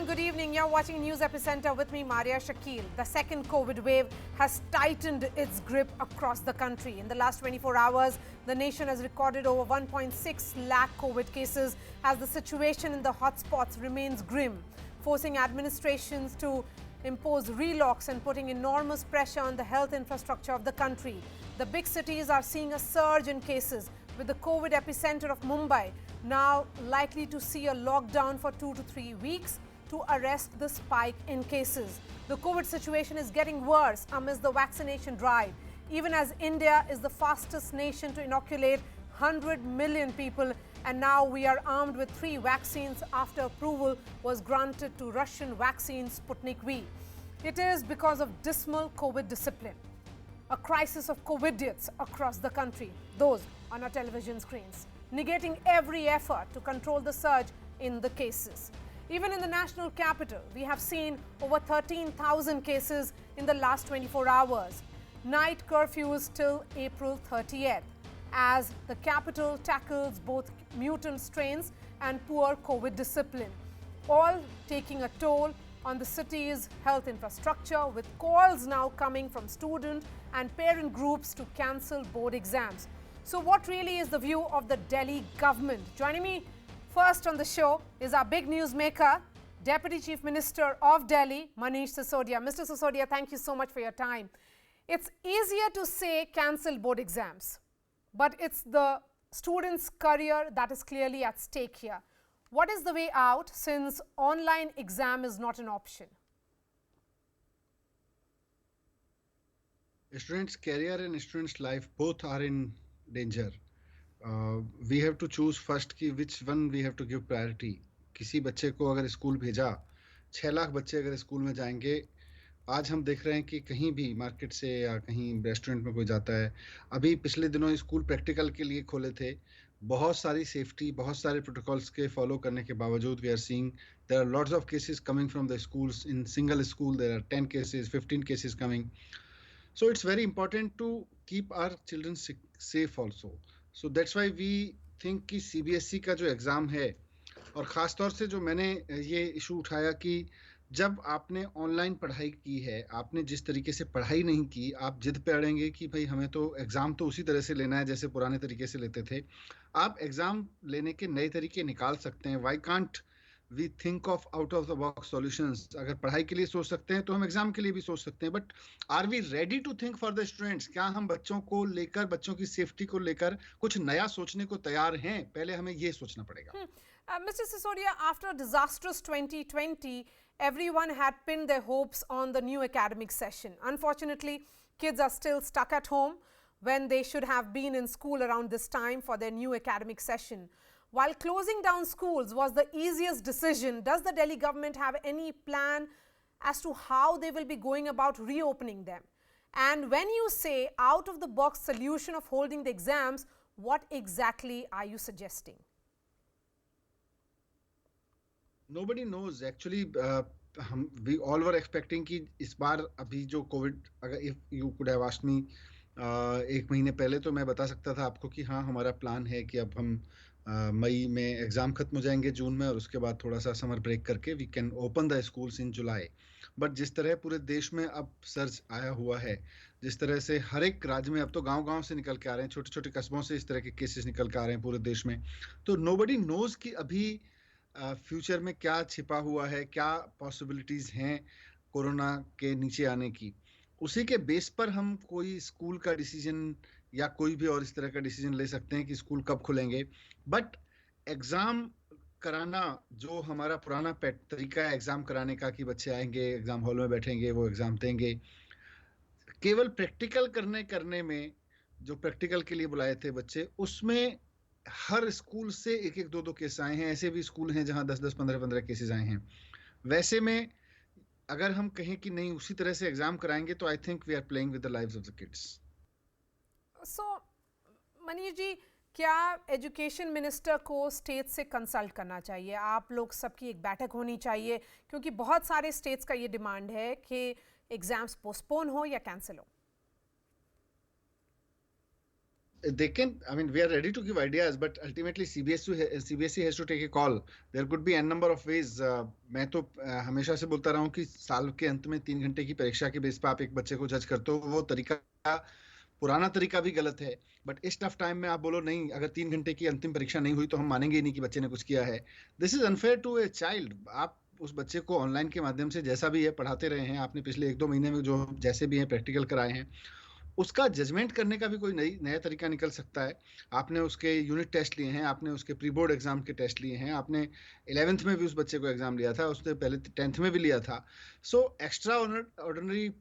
and good evening. You're watching News Epicenter with me, Maria Shakil. The second COVID wave has tightened its grip across the country. In the last 24 hours, the nation has recorded over 1.6 lakh COVID cases as the situation in the hotspots remains grim, forcing administrations to impose relocks and putting enormous pressure on the health infrastructure of the country. The big cities are seeing a surge in cases, with the COVID epicenter of Mumbai now likely to see a lockdown for 2 to 3 weeks to arrest the spike in cases. The COVID situation is getting worse amidst the vaccination drive, even as India is the fastest nation to inoculate 100 million people, and now we are armed with 3 vaccines after approval was granted to Russian vaccine Sputnik V. It is because of dismal COVID discipline, a crisis of COVIDiots across the country, those on our television screens, negating every effort to control the surge in the cases. Even in the national capital, we have seen over 13,000 cases in the last 24 hours. Night curfews till April 30th, as the capital tackles both mutant strains and poor COVID discipline, all taking a toll on the city's health infrastructure, with calls now coming from student and parent groups to cancel board exams. So what really is the view of the Delhi government? Joining me first on the show is our big newsmaker, Deputy Chief Minister of Delhi, Manish Sisodia. Mr. Sisodia, thank you so much for your time. It's easier to say cancel board exams, but it's the student's career that is clearly at stake here. What is the way out, since online exam is not an option? Students' career and students' life both are in danger. We have to choose first कि which one we have to give priority. किसी बच्चे को अगर school भेजा, 6 लाख बच्चे अगर school में जाएंगे, आज हम देख रहे हैं कि कहीं भी मार्केट से या कहीं रेस्टोरेंट में कोई जाता है, अभी पिछले दिनों स्कूल प्रैक्टिकल के लिए खोले थे, बहुत सारी सेफ्टी, बहुत सारे प्रोटोकॉल्स के फॉलो करने के बावजूद we are seeing there are lots of cases coming from the schools. In single school there are 10 cases, 15 cases coming. So it's very important to keep our children safe also. So that's why we think कि CBSE का जो exam है, और ख़ास तौर से जो मैंने ये इशू उठाया कि जब आपने ऑनलाइन पढ़ाई की है, आपने जिस तरीके से पढ़ाई नहीं की, आप जिद पे अड़ेंगे कि भाई हमें तो एग्ज़ाम तो उसी तरह से लेना है जैसे पुराने तरीके से लेते थे। आप एग्ज़ाम लेने के नए तरीके निकाल सकते हैं। Why can't we think of out of the box solutions? अगर पढ़ाई के लिए सोच सकते हैं तो हम एग्ज़ाम के लिए भी सोच सकते हैं, but are we ready to think for the students? क्या हम बच्चों को लेकर, बच्चों की सेफ्टी को लेकर कुछ नया सोचने को तैयार हैं? पहले हमें ये सोचना पड़ेगा। Mr. Sisodia, after a disastrous 2020, everyone had pinned their hopes on the new academic session. Unfortunately, kids are still stuck at home when they should have been in school around this time for their new academic session. While closing down schools was the easiest decision, does the Delhi government have any plan as to how they will be going about reopening them? And when you say out-of-the-box solution of holding the exams, what exactly are you suggesting? Nobody knows actually. We all were expecting कि इस बार अभी जो Covid, अगर if you could have asked me 1 महीने पहले, तो मैं बता सकता था आपको कि हाँ हमारा प्लान है कि अब हम मई में एग्ज़ाम खत्म हो जाएंगे, जून में, और उसके बाद थोड़ा सा समर ब्रेक करके we can open the schools in July. But जिस तरह पूरे देश में अब सर्ज आया हुआ है, जिस तरह से हर एक राज्य में अब तो गांव-गांव से निकल के आ रहे हैं, छोटे छोटे कस्बों से इस तरह के केसेस निकल के आ रहे हैं पूरे देश में, तो नोबडी नोज कि अभी फ्यूचर में क्या छिपा हुआ है, क्या पॉसिबिलिटीज़ हैं कोरोना के नीचे आने की। उसी के बेस पर हम कोई स्कूल का डिसीजन या कोई भी और इस तरह का डिसीजन ले सकते हैं कि स्कूल कब खुलेंगे। बट एग्ज़ाम कराना जो हमारा पुराना तरीका है एग्ज़ाम कराने का, कि बच्चे आएंगे, एग्ज़ाम हॉल में बैठेंगे, वो एग्ज़ाम देंगे, केवल प्रैक्टिकल करने में जो प्रैक्टिकल के लिए बुलाए थे बच्चे, उसमें हर स्कूल से 1-1, 2-2 केस आए हैं। ऐसे भी स्कूल हैं जहां 10-10, 15-15 केसेस आए हैं। वैसे में अगर हम कहें कि नहीं उसी तरह से एग्जाम कराएंगे, तो I think we are playing with the lives of the kids. So Manish ji, क्या एजुकेशन मिनिस्टर को स्टेट से कंसल्ट करना चाहिए? आप लोग सबकी एक बैठक होनी चाहिए, क्योंकि बहुत सारे स्टेट्स का ये डिमांड है कि एग्जाम्स पोस्टपोन हो या कैंसिल हो। they can, I mean, we are ready to give ideas, but ultimately CBSE has to take a call. There could be n number of ways. मैं तो हमेशा से बोलता रहा हूँ कि साल के अंत में 3 घंटे की परीक्षा के बेस पर आप एक बच्चे को जज करते हो, वो तरीका, पुराना तरीका भी गलत है। बट इस टफ टाइम में आप बोलो नहीं, अगर 3 घंटे की अंतिम परीक्षा नहीं हुई तो हम मानेंगे ही नहीं कि बच्चे ने कुछ किया है। This is unfair to a child. आप उस बच्चे को ऑनलाइन के माध्यम से जैसा भी है पढ़ाते रहे हैं, आपने पिछले 1-2 महीने में जो जैसे भी हैं प्रैक्टिकल कराए हैं, उसका जजमेंट करने का भी कोई नया तरीका निकल सकता है। आपने उसके यूनिट टेस्ट लिए हैं, आपने उसके प्री बोर्ड एग्जाम के टेस्ट लिए हैं, आपने 11th में भी उस बच्चे को एग्जाम लिया था, उसने पहले 10th में भी लिया था। So extra ordinary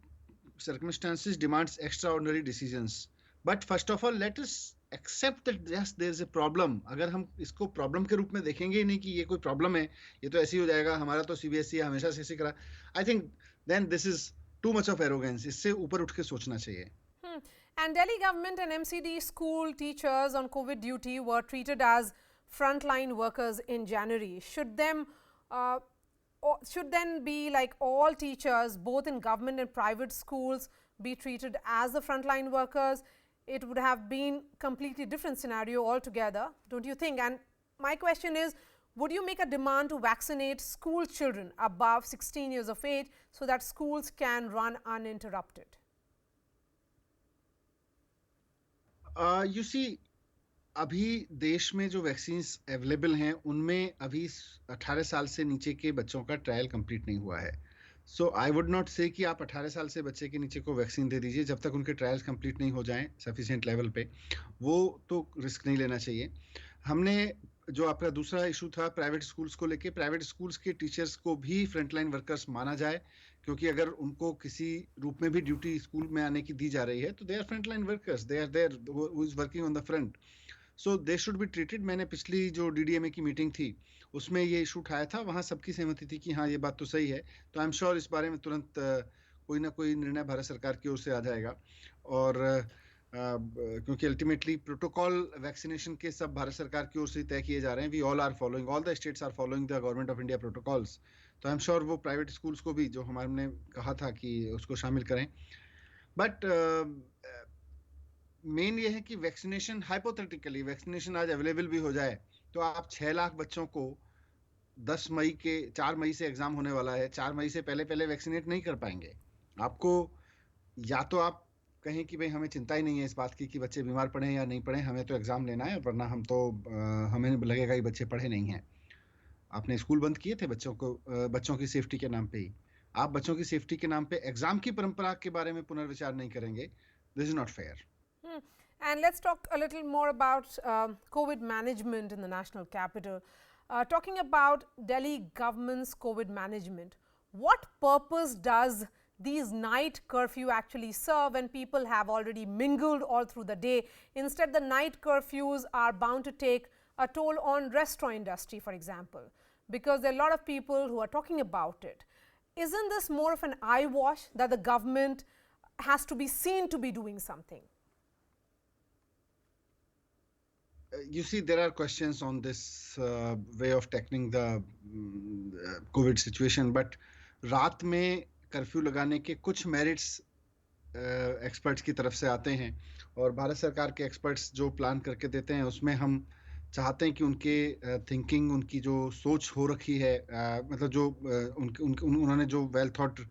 circumstances demands extraordinary decisions, but first of all let us accept that yes there is a problem। अगर हम इसको प्रॉब्लम के रूप में देखेंगे ही नहीं कि ये कोई प्रॉब्लम है, ये तो ऐसे ही हो जाएगा, हमारा तो सीबीएसई हमेशा से ऐसे करा, I think then this is too much of arrogance. इससे ऊपर उठ के सोचना चाहिए। And Delhi government and MCD school teachers on COVID duty were treated as frontline workers in January. Should then be like all teachers, both in government and private schools, be treated as the frontline workers? It would have been completely different scenario altogether, don't you think? And my question is, would you make a demand to vaccinate school children above 16 years of age so that schools can run uninterrupted? You see, अभी देश में जो vaccine available हैं उनमें अभी 18 साल से नीचे के बच्चों का ट्रायल कंप्लीट नहीं हुआ है। सो आई वुड नॉट से कि आप 18 साल से बच्चे के नीचे को वैक्सीन दे दीजिए जब तक उनके ट्रायल्स कंप्लीट नहीं हो जाएं सफिशिएंट लेवल पे, वो तो रिस्क नहीं लेना चाहिए। हमने जो आपका दूसरा इशू था प्राइवेट स्कूल्स को लेके, प्राइवेट स्कूल्स के टीचर्स को भी फ्रंटलाइन वर्कर्स माना जाए, क्योंकि अगर उनको किसी रूप में भी ड्यूटी स्कूल में आने की दी जा रही है तो they are frontline workers, they are there who is working on the front, so they should be treated. मैंने पिछली जो डीडीएमए की मीटिंग थी उसमें ये इशू उठाया था, वहाँ सबकी सहमति थी कि हाँ ये बात तो सही है। तो आई एम श्योर इस बारे में तुरंत कोई ना कोई निर्णय भारत सरकार की ओर से आ जाएगा। और क्योंकि अल्टीमेटली प्रोटोकॉल वैक्सीनेशन के सब भारत सरकार की ओर से तय किए जा रहे हैं। We all are following, all the states are following the government of India protocols. तो आई एम श्योर वो प्राइवेट स्कूल्स को भी जो हमने कहा था कि उसको शामिल करें। बट मेन ये है कि वैक्सीनेशन, हाइपोथेटिकली वैक्सीनेशन आज अवेलेबल भी हो जाए तो आप 6 लाख बच्चों को 4 मई से एग्जाम होने वाला है, 4 मई से पहले पहले वैक्सीनेट नहीं कर पाएंगे। आपको या तो आप कहें कि भाई हमें चिंता ही नहीं है इस बात की कि बच्चे बीमार पड़े या नहीं पड़े, हमें तो एग्जाम लेना है, वरना हम तो हमें लगेगा कि बच्चे पढ़े नहीं हैं। आपने स्कूल बंद किए थे बच्चों की सेफ्टी के नाम पे ही, आप बच्चों की सेफ्टी के नाम पे एग्जाम की परंपरा के बारे में पुनर्विचार नहीं करेंगे। This is not fair. And let's talk a little more about COVID management in the national capital. Talking about Delhi government's COVID management, what purpose does these night curfew actually serve when people have already mingled all through the day? Instead, the night curfews are bound to take a toll on restaurant industry, for example, because there are a lot of people who are talking about it. Isn't this more of an eye wash that the government has to be seen to be doing something? You see, there are questions on this way of tackling the COVID situation, but रात में curfew लगाने के कुछ merits experts की तरफ से आते हैं, और भारत सरकार के एक्सपर्ट्स जो प्लान करके देते हैं उसमें हम चाहते हैं कि उनके थिंकिंग, उनकी जो सोच हो रखी है, मतलब जो उन्होंने जो वेल थॉट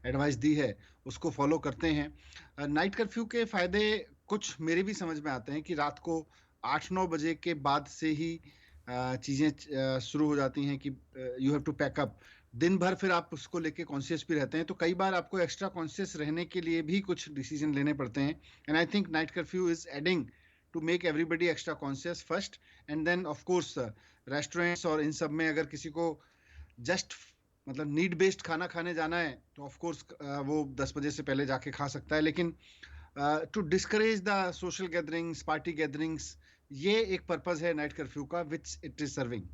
एडवाइस दी है उसको फॉलो करते हैं। नाइट कर्फ्यू के फायदे कुछ मेरे भी समझ में आते हैं कि रात को 8-9 बजे के बाद से ही चीज़ें शुरू हो जाती हैं कि you have to pack up. दिन भर फिर आप उसको लेके कॉन्शियस भी रहते हैं, तो कई बार आपको एक्स्ट्रा कॉन्शियस रहने के लिए भी कुछ डिसीजन लेने पड़ते हैं। And I think night curfew is adding to make everybody extra conscious first, and then of course restaurants और इन सब में अगर किसी को जस्ट मतलब नीड बेस्ड खाना खाने जाना है तो ऑफ कोर्स वो 10 बजे से पहले जाके खा सकता है, लेकिन to discourage the social gatherings, party gatherings, ये एक पर्पस है नाइट कर्फ्यू का which it is serving.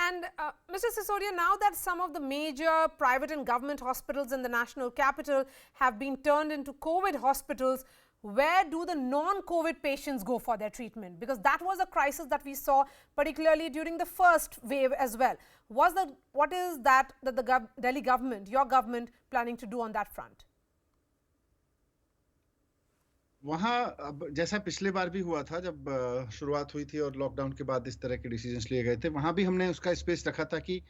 And Mr. Sisodia, now that some of the major private and government hospitals in the national capital have been turned into COVID hospitals, where do the non-COVID patients go for their treatment? Because that was a crisis that we saw particularly during the first wave as well. What is that the Delhi government, your government, planning to do on that front? वहाँ अब जैसा पिछले बार भी हुआ था जब शुरुआत हुई थी और लॉकडाउन के बाद इस तरह के डिसीजंस लिए गए थे, वहाँ भी हमने उसका स्पेस रखा था कि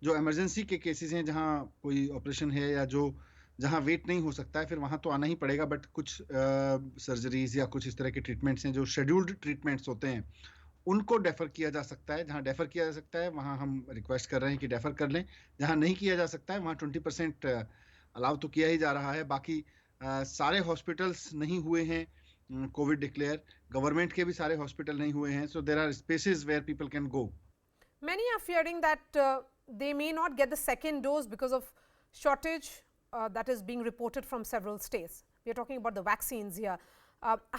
जो इमरजेंसी के केसेस हैं जहाँ कोई ऑपरेशन है या जो जहाँ वेट नहीं हो सकता है फिर वहाँ तो आना ही पड़ेगा, बट कुछ सर्जरीज या कुछ इस तरह के ट्रीटमेंट्स हैं जो शेड्यूल्ड ट्रीटमेंट्स होते हैं, उनको डेफर किया जा सकता है। जहाँ डेफर किया जा सकता है वहाँ हम रिक्वेस्ट कर रहे हैं कि डेफर कर लें। जहाँ नहीं किया जा सकता है वहाँ 20% अलाउ तो किया ही जा रहा है। बाकी सारे हॉस्पिटल्स नहीं हुए हैं कोविड डिक्लेयर, गवर्नमेंट के भी सारे हॉस्पिटल नहीं हुए हैं, so there are spaces where people can go. Many are fearing that they may not get the second dose because of shortage that is being reported from several states. We are talking about the vaccines here.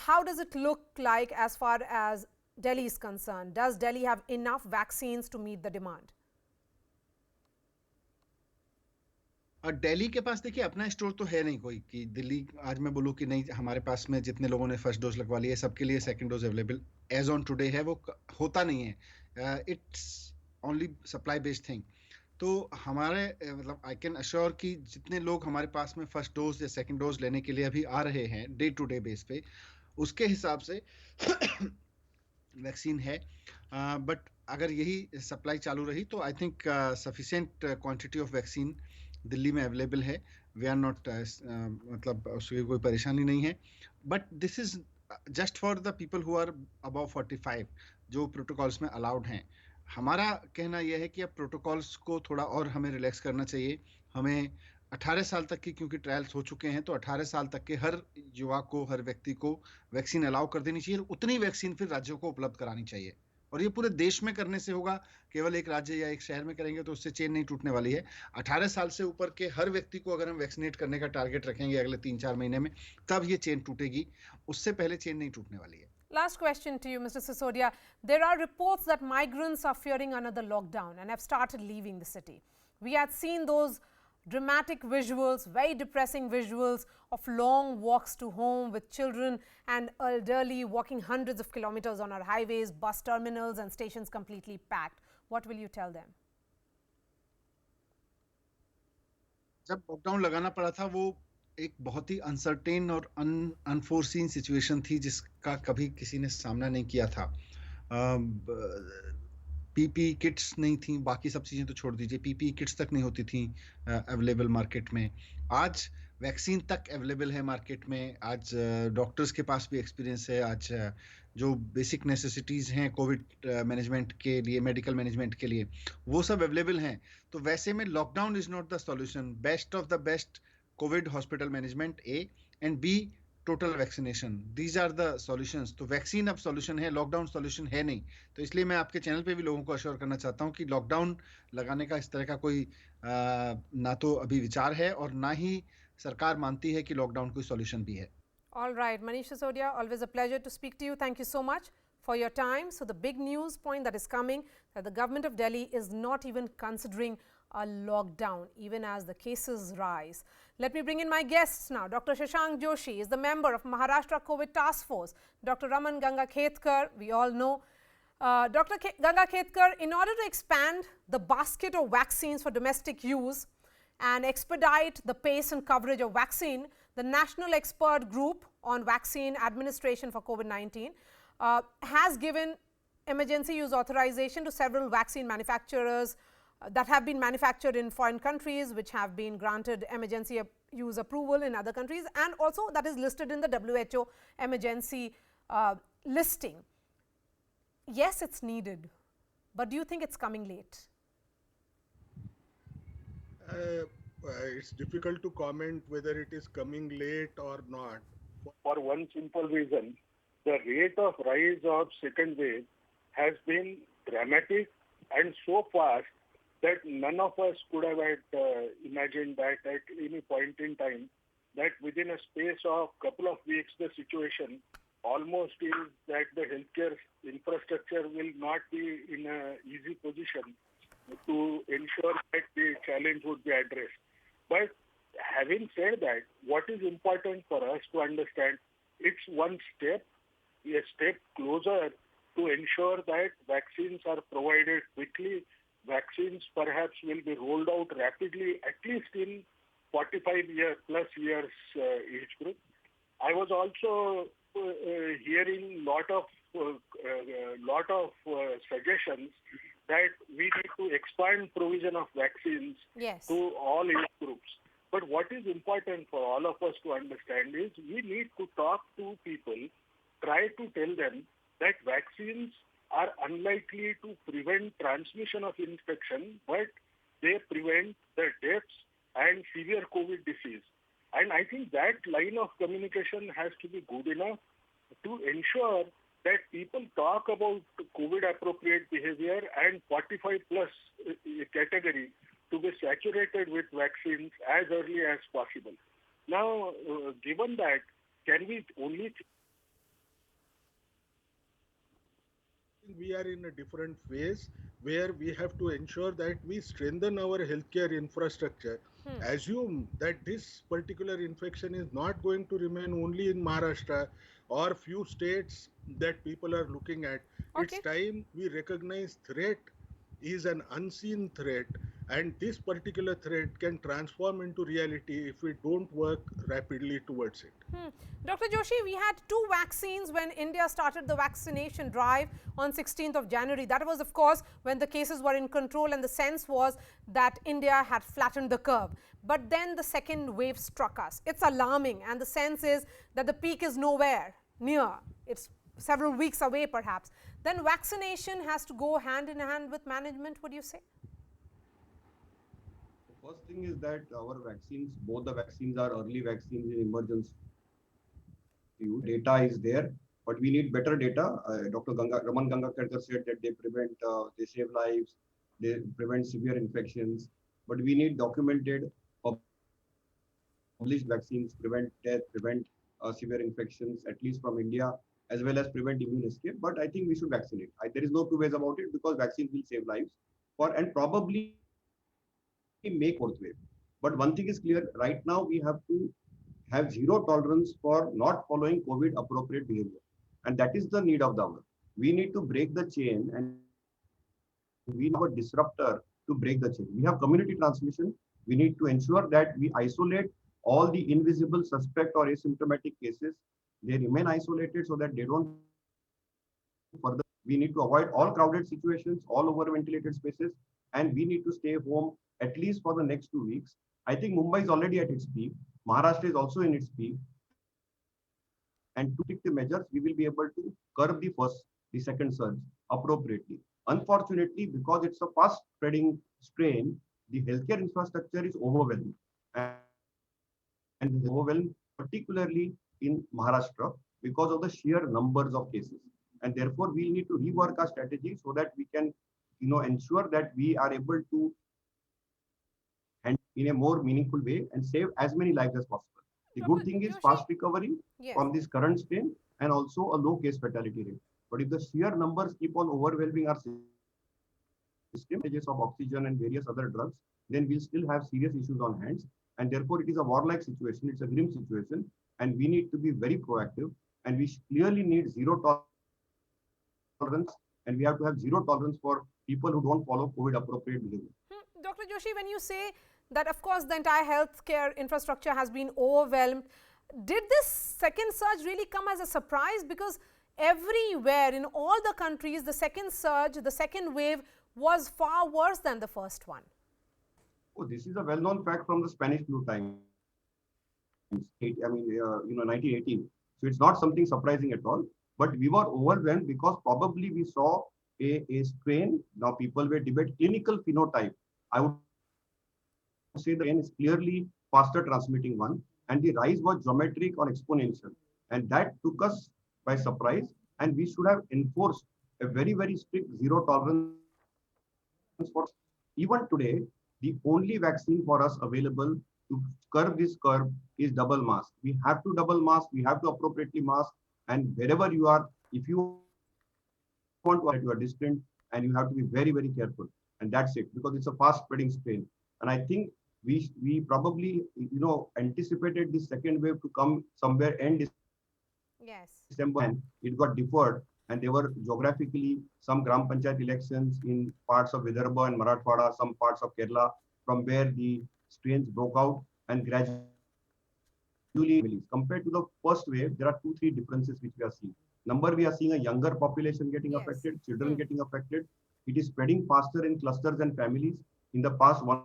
How does it look like as far as Delhi is concerned? Does Delhi have enough vaccines to meet the demand? और दिल्ली के पास देखिए अपना store तो है नहीं कोई कि दिल्ली आज मैं बोलूँ कि नहीं हमारे पास में जितने लोगों ने फर्स्ट डोज लगवा लिया है सबके लिए second dose available as on today है, वो होता नहीं है। It's only supply based thing. तो हमारे मतलब आई कैन अश्योर कि जितने लोग हमारे पास में फर्स्ट डोज या सेकंड डोज लेने के लिए अभी आ रहे हैं डे टू डे बेस पे, उसके हिसाब से वैक्सीन है। बट अगर यही सप्लाई चालू रही तो I think sufficient quantity of vaccine Delhi में अवेलेबल है। वी आर नॉट मतलब उसकी कोई परेशानी नहीं है, but this is just for the people who are above 45 जो प्रोटोकॉल्स में अलाउड हैं। हमारा कहना यह है कि अब प्रोटोकॉल्स को थोड़ा और हमें रिलैक्स करना चाहिए। हमें 18 साल तक की क्योंकि ट्रायल्स हो चुके हैं तो 18 साल तक के हर युवा को, हर व्यक्ति को वैक्सीन अलाउ कर देनी चाहिए। उतनी वैक्सीन फिर राज्यों को उपलब्ध करानी चाहिए और ये पूरे देश में करने से होगा। केवल एक राज्य या एक शहर में करेंगे तो उससे चेन नहीं टूटने वाली है। 18 साल से ऊपर के हर व्यक्ति को अगर हम वैक्सीनेट करने का टारगेट रखेंगे अगले 3-4 महीने में, तब ये चेन टूटेगी, उससे पहले चेन नहीं टूटने वाली है। Last question to you, Mr. Sisodia. There are reports that migrants are fearing another lockdown and have started leaving the city. We had seen those dramatic visuals, very depressing visuals of long walks to home with children and elderly walking hundreds of kilometers on our highways, bus terminals and stations completely packed. What will you tell them? जब lockdown लगाना पड़ा था वो एक बहुत ही uncertain और unforeseen situation थी जिसका कभी किसी ने सामना नहीं किया था। पीपी किट्स नहीं थी, बाकी सब चीज़ें तो छोड़ दीजिए, पीपी किट्स तक नहीं होती थी अवेलेबल मार्केट में। आज वैक्सीन तक अवेलेबल है मार्केट में। आज डॉक्टर्स के पास भी एक्सपीरियंस है। आज जो बेसिक नेसेसिटीज़ हैं कोविड मैनेजमेंट के लिए, मेडिकल मैनेजमेंट के लिए, वो सब अवेलेबल हैं। तो वैसे में lockdown is not the solution. Best of the best covid hospital management A, and B total vaccination, these are the solutions. तो वैक्सीन अब सॉल्यूशन है, लॉकडाउन सॉल्यूशन है नहीं। तो इसलिए मैं आपके चैनल पे भी लोगों को अश्योर करना चाहता हूँ कि लॉकडाउन लगाने का इस तरह का कोई ना तो अभी विचार है और ना ही सरकार मानती है कि लॉकडाउन कोई सॉल्यूशन भी है। All right, Manish Sisodia, always a pleasure to speak to you. Thank you so much for your time. So the big news point that is coming, that the government of Delhi is not even considering a lockdown, even as the cases rise. Let me bring in my guests now. Dr. Shashank Joshi is the member of Maharashtra COVID Task Force. Dr. Raman Ganga Khetkar, we all know. Dr. Ganga Khetkar, in order to expand the basket of vaccines for domestic use and expedite the pace and coverage of vaccine, the National Expert Group on Vaccine Administration for COVID-19 has given emergency use authorization to several vaccine manufacturers that have been manufactured in foreign countries, which have been granted emergency use approval in other countries, and also that is listed in the WHO emergency listing. Yes, it's needed, but do you think it's coming late? It's difficult to comment whether it is coming late or not. For one simple reason, the rate of rise of second wave has been dramatic and so fast that none of us could have imagined that at any point in time, that within a space of couple of weeks, the situation almost is that the healthcare infrastructure will not be in an easy position to ensure that the challenge would be addressed. But having said that, what is important for us to understand, it's one step, a step closer to ensure that vaccines are provided quickly. Vaccines perhaps will be rolled out rapidly, at least in 45 plus years age group. I was also hearing lot of suggestions that we need to expand provision of vaccines Yes. to all age groups. But what is important for all of us to understand is we need to talk to people, try to tell them that vaccines are unlikely to prevent transmission of infection, but they prevent the deaths and severe COVID disease. And I think that line of communication has to be good enough to ensure that people talk about COVID appropriate behavior and 45 plus category to be saturated with vaccines as early as possible. Now, given that, can we only we are in a different phase where we have to ensure that we strengthen our healthcare infrastructure. Assume that this particular infection is not going to remain only in Maharashtra or few states that people are looking at. Okay. It's time we recognize threat is an unseen threat, and this particular threat can transform into reality if we don't work rapidly towards it. Dr. Joshi, we had 2 vaccines when India started the vaccination drive on 16th of January. That was, of course, when the cases were in control and the sense was that India had flattened the curve. But then the second wave struck us. It's alarming, and the sense is that the peak is nowhere near. It's several weeks away, perhaps. Then vaccination has to go hand in hand with management, would you say? First thing is that our vaccines, both the vaccines are early vaccines in emergency use. Data is there, but we need better data. Dr. Raman Gangakardkar said that they save lives, they prevent severe infections, but we need documented, published vaccines, prevent death, prevent severe infections, at least from India, as well as prevent immune escape. But I think we should vaccinate. There is no two ways about it, because vaccines will save lives and probably make fourth wave. But one thing is clear, right now we have to have zero tolerance for not following COVID appropriate behavior. And that is the need of the hour. We need to break the chain, and we have a disruptor to break the chain. We have community transmission. We need to ensure that we isolate all the invisible suspect or asymptomatic cases. They remain isolated so that they don't further. We need to avoid all crowded situations, all over ventilated spaces, and we need to stay home at least for the next 2 weeks. I think Mumbai is already at its peak. Maharashtra is also in its peak. And to take the measures, we will be able to curb the second surge appropriately. Unfortunately, because it's a fast spreading strain, the healthcare infrastructure is overwhelmed. And overwhelmed, particularly in Maharashtra, because of the sheer numbers of cases. And therefore, we need to rework our strategy so that we can, ensure that we are able to, and in a more meaningful way, and save as many lives as possible. The good thing is fast recovery from this current strain, and also a low case fatality rate. But if the sheer numbers keep on overwhelming our system, of oxygen and various other drugs, then we'll still have serious issues on hands. And therefore, it is a warlike situation. It's a grim situation. And we need to be very proactive. And we clearly need zero tolerance. And we have to have zero tolerance for people who don't follow COVID appropriate behavior. Dr. Joshi, when you say that, of course, the entire healthcare infrastructure has been overwhelmed, did this second surge really come as a surprise? Because everywhere in all the countries, the second surge, the second wave was far worse than the first one. Oh, this is a well-known fact from the Spanish flu times. 1918. So it's not something surprising at all. But we were overwhelmed because probably we saw a strain. Now people were debating clinical phenotype. I would say the strain is clearly faster transmitting one, and the rise was geometric or exponential. And that took us by surprise. And we should have enforced a very, very strict zero tolerance for. Even today, the only vaccine for us available to curb this curve is double mask. We have to double mask, we have to appropriately mask, and wherever you are, if you want to, you are distant, and you have to be very, very careful. And that's it, because it's a fast spreading strain. And I think we probably, anticipated this second wave to come somewhere end December, and it got deferred. And there were geographically some Gram Panchayat elections in parts of Vidarbha and Marathwada, some parts of Kerala, from where the strains broke out and gradually families. Compared to the first wave, there are 2-3 differences which we are seeing. Number, we are seeing a younger population getting Yes. affected, children getting affected. It is spreading faster in clusters and families. In the past, 1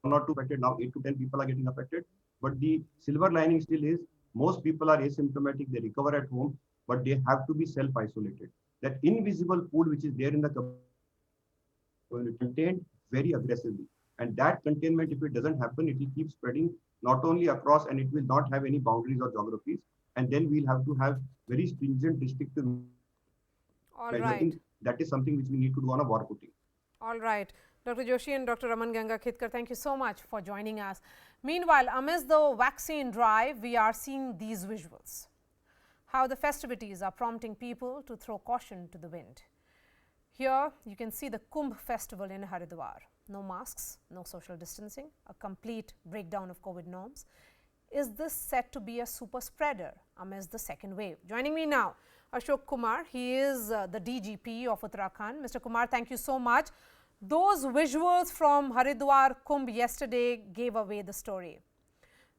or 2 affected, now 8 to 10 people are getting affected. But the silver lining still is most people are asymptomatic, they recover at home, but they have to be self-isolated. That invisible pool which is there in the community contained very aggressively. And that containment, if it doesn't happen, it will keep spreading not only across, and it will not have any boundaries or geographies. And then we'll have to have very stringent restrictive All measures. I right. think that is something which we need to do on a war footing. All right. Dr. Joshi and Dr. Raman Gangakhitkar, thank you so much for joining us. Meanwhile, amidst the vaccine drive, we are seeing these visuals. How the festivities are prompting people to throw caution to the wind. Here, you can see the Kumbh festival in Haridwar. No masks, no social distancing, a complete breakdown of COVID norms. Is this set to be a super spreader amidst the second wave? Joining me now, Ashok Kumar. He is the DGP of Uttarakhand. Mr. Kumar, thank you so much. Those visuals from Haridwar Kumbh yesterday gave away the story.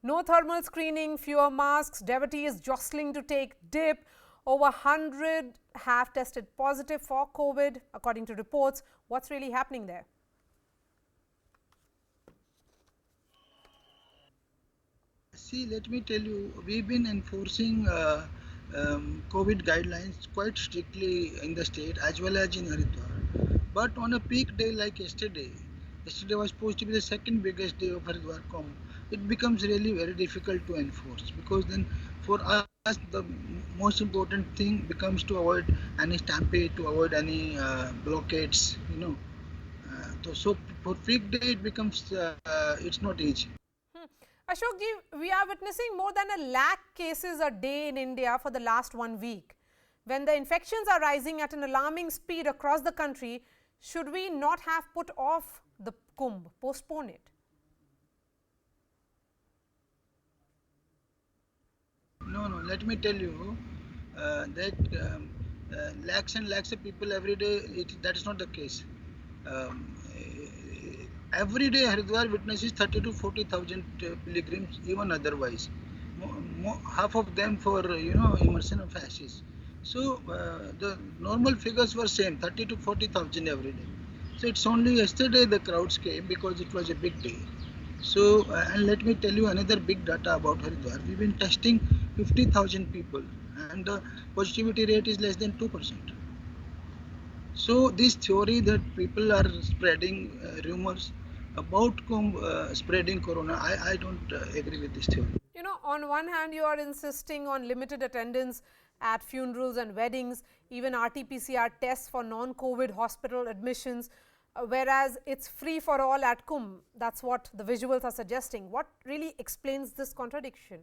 No thermal screening, fewer masks, devotees jostling to take dip. Over 100 have tested positive for COVID, according to reports. What's really happening there? See, let me tell you, we've been enforcing COVID guidelines quite strictly in the state as well as in Haridwar. But on a peak day like yesterday was supposed to be the second biggest day of Haridwar Kumbh. It becomes really very difficult to enforce, because then for us the most important thing becomes to avoid any stampede, to avoid any blockades, you know. So for peak day it becomes it's not easy. Ashok ji, we are witnessing more than 1 lakh cases a day in India for the last 1 week. When the infections are rising at an alarming speed across the country, should we not have put off the Kumbh, postpone it? No, let me tell you that lakhs and lakhs of people every day, that is not the case. Every day Haridwar witnesses 30 to 40,000 pilgrims, even otherwise. Half of them for immersion of ashes. So the normal figures were same, 30 to 40,000 every day. So it's only yesterday the crowds came because it was a big day. So and let me tell you another big data about Haridwar. We've been testing 50,000 people and the positivity rate is less than 2%. So this theory that people are spreading rumors about spreading corona, I don't agree with this theory. You know, on one hand, you are insisting on limited attendance at funerals and weddings, even RT-PCR tests for non-COVID hospital admissions, whereas it's free for all at Kumbh. That's what the visuals are suggesting. What really explains this contradiction?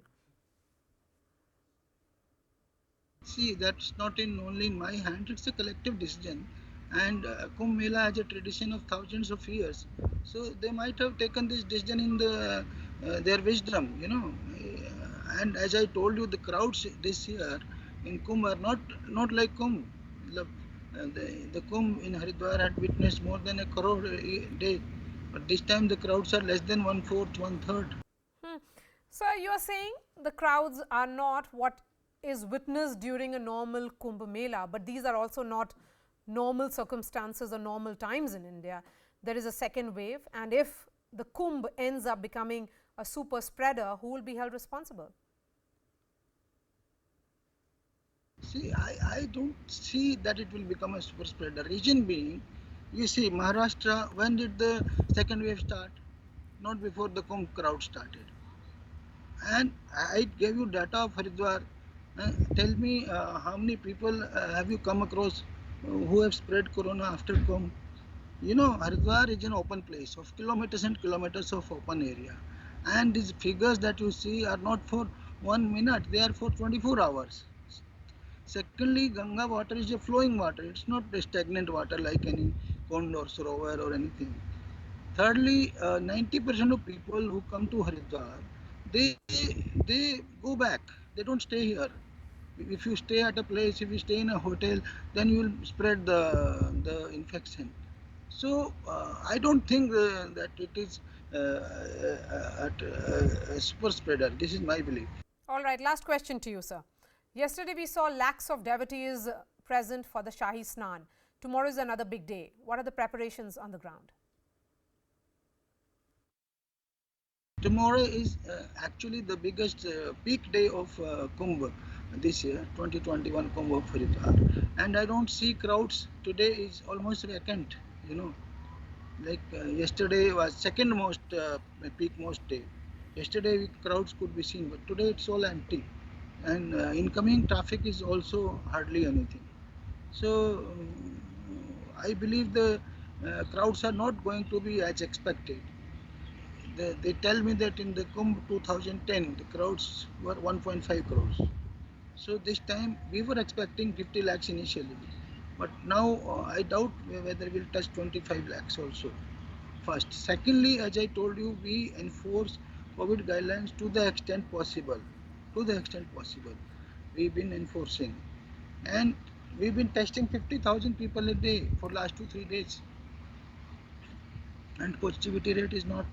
See, that's not only in my hand, it's a collective decision. And Kumbh Mela has a tradition of thousands of years. So they might have taken this decision in their wisdom, you know. And as I told you, the crowds this year in Kumbh are not like Kumbh. The Kumbh in Haridwar had witnessed more than 1 crore a day. But this time the crowds are less than 1/4, 1/3. So you are saying the crowds are not what is witnessed during a normal Kumbh Mela, but these are also not normal circumstances or normal times in India. There is a second wave, and if the Kumbh ends up becoming a super spreader, who will be held responsible? See, I don't see that it will become a super spreader. Reason being, you see, Maharashtra, when did the second wave start? Not before the Kumbh crowd started. And I gave you data of Haridwar. Tell me how many people have you come across who have spread corona after Kumbh? You know, Haridwar is an open place of kilometers and kilometers of open area. And these figures that you see are not for 1 minute, they are for 24 hours. Secondly, Ganga water is a flowing water. It's not a stagnant water like any pond or Sarovar or anything. Thirdly, 90% of people who come to Haridwar, they go back. They don't stay here. If you stay at a place, if you stay in a hotel, then you will spread the infection. So I don't think that it is a super spreader. This is my belief. All right, last question to you, sir. Yesterday we saw lakhs of devotees present for the Shahi Snan. Tomorrow is another big day. What are the preparations on the ground? Tomorrow is actually the biggest peak day of Kumbh this year, 2021 Kumbh of Haridwar. And I don't see crowds. Today is almost vacant, you know. Like yesterday was second most peak most day. Yesterday crowds could be seen, but today it's all empty. And incoming traffic is also hardly anything. So I believe the crowds are not going to be as expected. They tell me that in the Kumbh 2010, the crowds were 1.5 crores. So this time we were expecting 50 lakhs initially, but now I doubt whether we'll touch 25 lakhs also. First. Secondly, as I told you, we enforce COVID guidelines to the extent possible. To the extent possible, we've been enforcing, and we've been testing 50,000 people a day for last 2-3 days. And positivity rate is not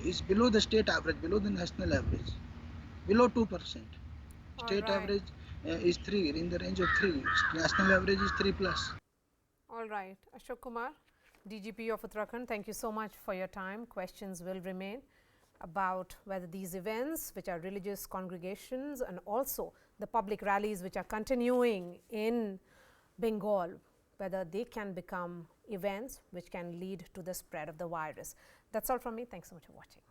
is below the state average, below the national average, below 2%. All State right. average is 3, in the range of 3. National average is 3 plus. All right. Ashok Kumar, DGP of Uttarakhand, thank you so much for your time. Questions will remain about whether these events, which are religious congregations, and also the public rallies which are continuing in Bengal, whether they can become events which can lead to the spread of the virus. That's all from me. Thanks so much for watching.